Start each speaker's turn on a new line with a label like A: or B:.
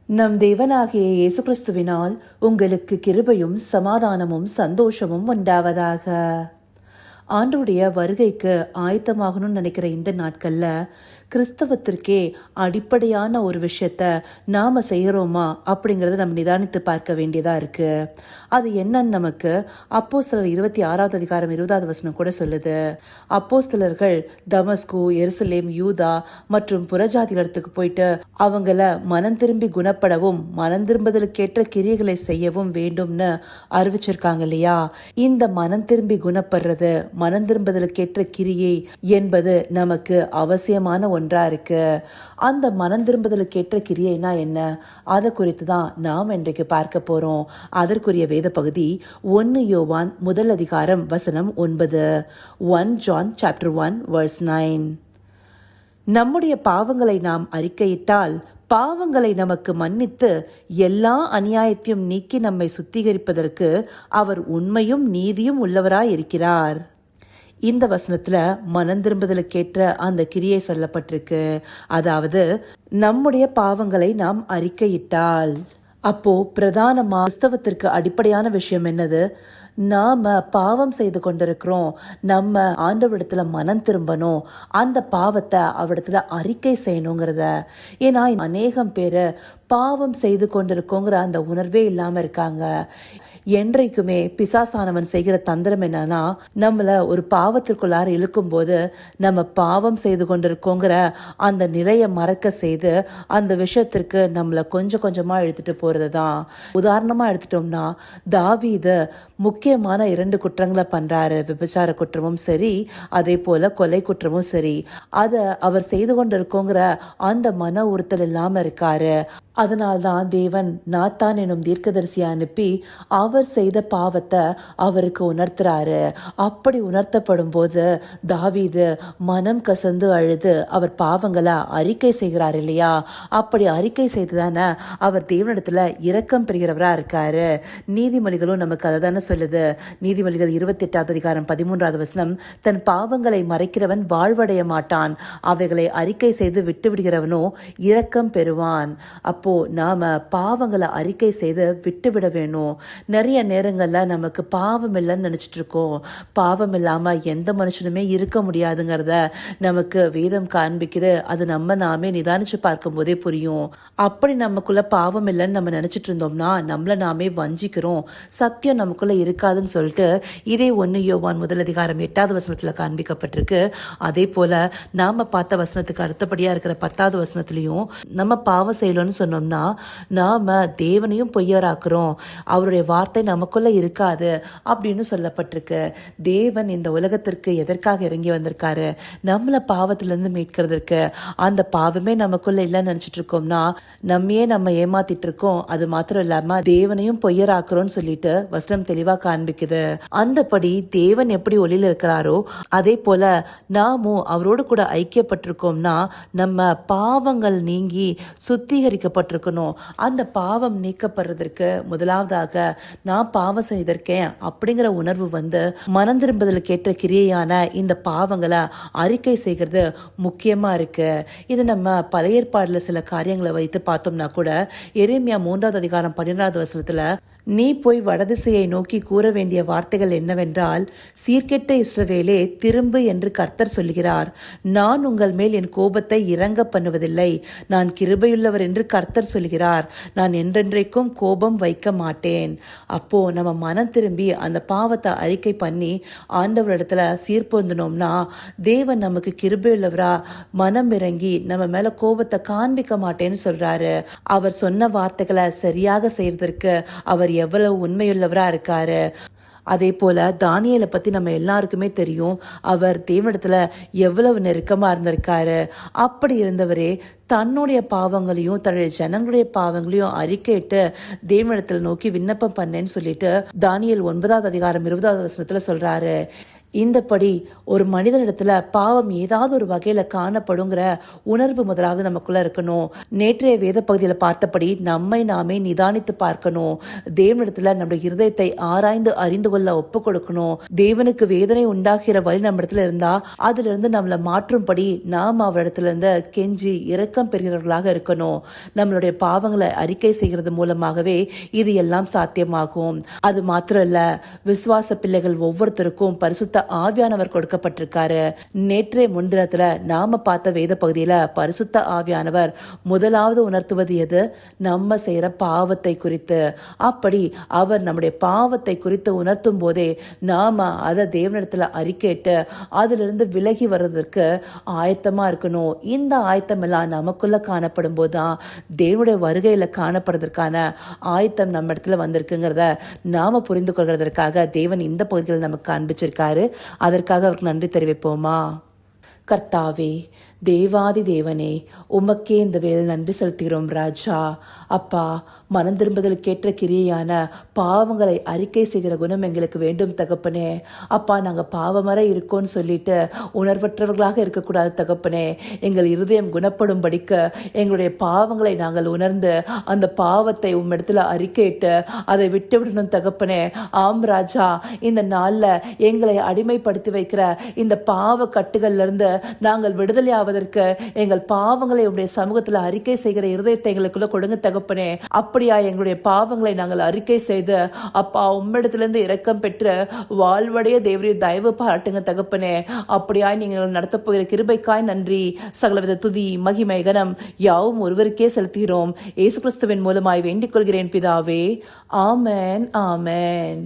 A: நம் தேவனாகிய இயேசு கிறிஸ்துவினால் உங்களுக்கு கிருபையும் சமாதானமும் சந்தோஷமும் உண்டாவதாக. ஆண்டவருடைய வருகைக்கு ஆயத்தமாகணும்னு நினைக்கிற இந்த நாட்கள்ல கிறிஸ்தவத்திற்கே அடிப்படையான ஒரு விஷயத்த நாம செய்கிறோமா அப்படிங்கிறத நம்ம நிதானித்து பார்க்க வேண்டியதா இருக்கு. அது என்னன்னு நமக்கு அப்போஸ்தலர் 26வது அதிகாரம் 20வது வசனம் கூட சொல்லுது. அப்போஸ்தலர்கள் தமஸ்கு, எருசலேம், யூதா மற்றும் புறஜாதிகளுக்கு போயிட்டு அவங்கள மனம் திரும்பி குணப்படவும் மனம் திரும்புதலுக்கேற்ற கிரியைகளை செய்யவும் வேண்டும்னு அறிவிச்சிருக்காங்க இல்லையா? இந்த மனம் திரும்பி குணப்படுறது, மனம் திரும்புதலுக்கேற்ற கிரியை என்பது நமக்கு அவசியமான ஒன்றா இருக்கு. அந்த மனம் திரும்புதலுக்கேற்ற கிரியைனா என்ன, அதை குறித்து தான் நாம் இன்றைக்கு பார்க்க போறோம். அதற்குரிய வேத பகுதி 1 யோவான் 1 அதிகாரம் வசனம் 9. 1 John chapter 1 verse 9. நம்முடைய பாவங்களை நாம் அறிக்கையிட்டால் பாவங்களை நமக்கு மன்னித்து எல்லா அநியாயத்தையும் நீக்கி நம்மை சுத்திகரிப்பதற்கு அவர் உண்மையும் நீதியும் உள்ளவராய் இருக்கிறார். இந்த வசனத்துல மனம் திரும்புதலுக்கேற்ற அந்த கிரியை சொல்லப்பட்டிருக்கு. அதாவது நம்முடைய பாவங்களை நாம் அறிக்கையிட்டால். அப்போ பிரதானமா கிறிஸ்தவத்திற்கு அடிப்படையான விஷயம் என்னது? நாம பாவம் செய்து கொண்டிருக்கிறோம், நம்ம ஆண்டவரிடத்துல மனம் திரும்பணும், அந்த பாவத்தை அவரிடத்துல அறிக்கை செய்யணுங்கிறத. ஏன்னா அநேகம் பேரு பாவம் செய்து கொண்டிருக்கோங்கிற அந்த உணர்வே இல்லாம இருக்காங்க. என்றைக்குமே பிசாசானவன் செய்கிற தந்திரம் என்னன்னா, நம்மள ஒரு பாவத்திற்குள்ளார இழுக்கும் போது நம்ம பாவம் செய்து கொண்டிருக்கோங்கிற அந்த நிலையை மறக்க செய்து அந்த விஷயத்திற்கு நம்மளை கொஞ்சம் கொஞ்சமா எடுத்துட்டு போறதுதான். உதாரணமா எடுத்துட்டோம்னா, தாவீது முக்கியமான 2 குற்றங்களை பண்றாரு. விபச்சார குற்றமும் சரி, அதே போல கொலை குற்றமும் சரி. அத அவர் செய்து கொண்டிருக்கோங்கிற அந்த மன உறுத்தல் இல்லாம இருக்காரு. அதனால்தான் தேவன் நாத்தான் எனும் தீர்க்கதரிசியை அனுப்பி அவர் செய்த பாவத்தை அவருக்கு உணர்த்துறாரு. அப்படி உணர்த்தப்படும் போது தாவீது மனம் கசந்து அழுது அவர் பாவங்களை அறிக்கை செய்கிறார் இல்லையா? அப்படி அறிக்கை செய்துதானே அவர் தேவனிடத்துல இரக்கம் பெறுகிறவரா இருக்காரு. நீதிமொழிகளும் நமக்கு அதை தானே சொல்லுது. நீதிமொழிகள் 28வது அதிகாரம் 13வது வசனம், தன் பாவங்களை மறைக்கிறவன் வாழ்வடைய மாட்டான், அவைகளை அறிக்கை செய்து விட்டு விடுகிறவனோ இரக்கம் பெறுவான். அப்போ நாம பாவங்களை அறிக்கை செய்து விட்டுவிட வேணும். நிறைய நேரங்கள்ல நமக்கு பாவம் இல்லைன்னு நினைச்சிட்டு இருக்கோம். பாவம் இல்லாம எந்த மனுஷனுமே இருக்க முடியாதுங்கிறத நமக்கு வேதம் காண்பிக்குது. அது நாமே நிதானிச்சு பார்க்கும் போதே புரியும். அப்படி நமக்குள்ள பாவம் இல்லைன்னு நம்ம நினைச்சிட்டு இருந்தோம்னா நம்மள நாமே வஞ்சிக்கிறோம். சத்தியம் நமக்குள்ள இருக்காதுன்னு சொல்லிட்டு இதே 1 யோவான் 1 அதிகாரம் 8வது வசனத்துல காண்பிக்கப்பட்டிருக்கு. அதே போல நாம பார்த்த வசனத்துக்கு அடுத்தபடியா இருக்கிற 10வது வசனத்திலையும் நம்ம பாவம் செய்யலன்னு சொன்னோம்னா நாம தேவனையும் பொய்யராக்குறோம், அவருடைய வார்த்தை நமக்குள்ள இருக்காது அப்படின்னு சொல்லப்பட்டிருக்கு. தேவன் இந்த உலகத்திற்கு எதற்காக இறங்கி வந்திருக்காரு? நம்மள பாவத்திலிருந்து மீட்கிறதுக்கு. அந்த பாவமே நமக்குள்ள இல்லைன்னு நினைச்சிட்டு இருக்கோம்னா நம்மையே நம்ம ஏமாத்திட்டு இருக்கோம். அது மாத்திரம் இல்லாம தேவனையும் பொய்யராக்குறோம்னு சொல்லிட்டு வசனம் தெளிவா காண்பிக்குது. அந்தபடி தேவன் எப்படி ஒளியில இருக்கிறாரோ அதே போல நாமும் அவரோடு கூட ஐக்கியப்பட்டிருக்கோம்னா நம்ம பாவங்கள் நீங்கி சுத்திகரிக்கப்பட்டிருக்கணும். அந்த பாவம் நீக்கப்படுறதற்கு முதலாவதாக நான் பாவம் செய்திருக்கேன் அப்படிங்கிற உணர்வு வந்து மனம் திரும்புதலுக்கு ஏற்ற கிரியையான இந்த பாவங்களை அறிக்கை செய்கிறது முக்கியமா இருக்கு. இது நம்ம பழைய ஏற்பாடுல சில காரியங்களை வைத்து பார்த்தோம்னா கூட எரேமியா 3வது அதிகாரம் 12வது வசனத்துல, நீ போய் வடதிசையை நோக்கி கூற வேண்டிய வார்த்தைகள் என்னவென்றால், சீர்கெட்ட இஸ்ரவேலே திரும்பு என்று கர்த்தர் சொல்கிறார், நான் உங்கள் மேல் என் கோபத்தை இறங்க பண்ணுவதில்லை, நான் கிருபையுள்ளவர் என்று கர்த்தர் சொல்கிறார், நான் என்றென்றைக்கும் கோபம் வைக்க மாட்டேன். அப்போ நம்ம மனம் திரும்பி அந்த பாவத்தை அறிக்கை பண்ணி ஆண்டவரிடத்துல சீர்பொந்தனோம்னா தேவன் நமக்கு கிருபையுள்ளவரா மனம் இறங்கி நம்ம மேல கோபத்தை காண்பிக்க மாட்டேன்னு சொல்றாரு. அவர் சொன்ன வார்த்தைகளை சரியாக செய்யறதற்கு அவர் எவ்வளவு உண்மையுள்ளவரா இருக்காரு. அதே போல தானியேலை பத்தி நம்ம எல்லாருக்குமே தெரியும். அவர் தேவனிடத்துல எவ்வளவு நெருக்கமா இருந்திருக்காரு. அப்படி இருந்தவரே தன்னுடைய பாவங்களையும் தன்னுடைய ஜனங்களுடைய பாவங்களையும் அறிக்கையிட்டு தேவனிடத்துல நோக்கி விண்ணப்பம் பண்ணேன்னு சொல்லிட்டு தானியேல் 9வது அதிகாரம் 20வது வசனத்துல சொல்றாரு. இந்தப்படி ஒரு மனிதனிடத்துல பாவம் ஏதாவது ஒரு வகையில காணப்படுங்கிற உணர்வு முதலாவது நமக்குள்ள இருக்கணும். நேற்றைய வேத பகுதியில பார்த்தபடி நம்மை நாமே நிதானித்து பார்க்கணும். தேவனிடத்துல நம்முடைய இருதயத்தை ஆராய்ந்து அறிந்து கொள்ள ஒப்பு கொடுக்கணும். தேவனுக்கு வேதனை உண்டாகிற வழி நம்ம இடத்துல இருந்தா அதுல இருந்து நம்மளை மாற்றும்படி நாம் அவரிடத்துல இருந்து கெஞ்சி இரக்கம் பெறுகிறவர்களாக இருக்கணும். நம்மளுடைய பாவங்களை அறிக்கை செய்கிறது மூலமாகவே இது எல்லாம் சாத்தியமாகும். அது மாத்திரம் இல்ல, விசுவாச பிள்ளைகள் ஒவ்வொருத்தருக்கும் பரிசுத்த ஆவியானவர் கொடுக்கப்பட்டிருக்காரு. நேற்றைய முன்தினத்துல நாம பார்த்த வேத பகுதியில பரிசுத்த ஆவியானவர் முதலாவது உணர்த்துவது எது? நம்ம செய்யற பாவத்தை குறித்து. அப்படி அவர் நம்முடைய பாவத்தை குறித்து உணர்த்தும் போதே நாம அதை தேவனிடத்துல அறிக்கையிட்டு அதிலிருந்து விலகி வர்றதற்கு ஆயத்தமா இருக்கணும். இந்த ஆயத்தம் எல்லாம் நமக்குள்ள காணப்படும் போதுதான் தேவனுடைய வருகையில காணப்படுறதற்கான ஆயத்தம் நம்ம இடத்துல வந்திருக்குங்கிறத நாம புரிந்து கொள்வதற்காக தேவன் இந்த பகுதிகளை நமக்கு காண்பிச்சிருக்காரு. அதற்காக அவருக்கு நன்றி தெரிவிப்போமா? கர்த்தாவே, தேவாதி தேவனே, உமக்கே இந்த வேலை நன்றி செலுத்துகிறோம் ராஜா. அப்பா, மனம் திரும்புதலுக்கேற்ற கிரியையான பாவங்களை அறிக்கை செய்கிற குணம் எங்களுக்கு வேண்டும் தகப்பனே. அப்பா, நாங்கள் பாவமர இருக்கோன்னு சொல்லிட்டு உணர்வற்றவர்களாக இருக்கக்கூடாது தகப்பனே. எங்கள் இருதயம் குணப்படும்படிக்க எங்களுடைய பாவங்களை நாங்கள் உணர்ந்து அந்த பாவத்தை உம்மிடத்துல அறிக்கையிட்டு அதை விட்டு விடணும் தகப்பனே. ஆம் ராஜா, இந்த நாளில் எங்களை அடிமைப்படுத்தி வைக்கிற இந்த பாவ கட்டுகள்ல இருந்து நாங்கள் விடுதலை ஆவதற்கு எங்கள் பாவங்களை உடைய சமூகத்தில் அறிக்கை செய்கிற இருதயத்தை எங்களுக்குள்ள கொடுங்க தகப்பனே. அப்படியா எங்களுடைய பாவங்களை நாங்கள் அறிக்கை செய்து அப்பா உம்மிடத்திலிருந்து இரக்கம் பெற்று வாழ்வடைய தேவரீர் தயவு பாராட்டுங்க தகப்பனே. அப்படியாய் நீங்கள் நடத்தப் போகிற கிருபைக்காய் நன்றி. சகலவித துதி மகிமை கனம் யாவும் ஒருவருக்கே செலுத்துகிறோம். இயேசு கிறிஸ்துவின் மூலமாய் வேண்டிக் கொள்கிறேன் பிதாவே. ஆமென், ஆமென்.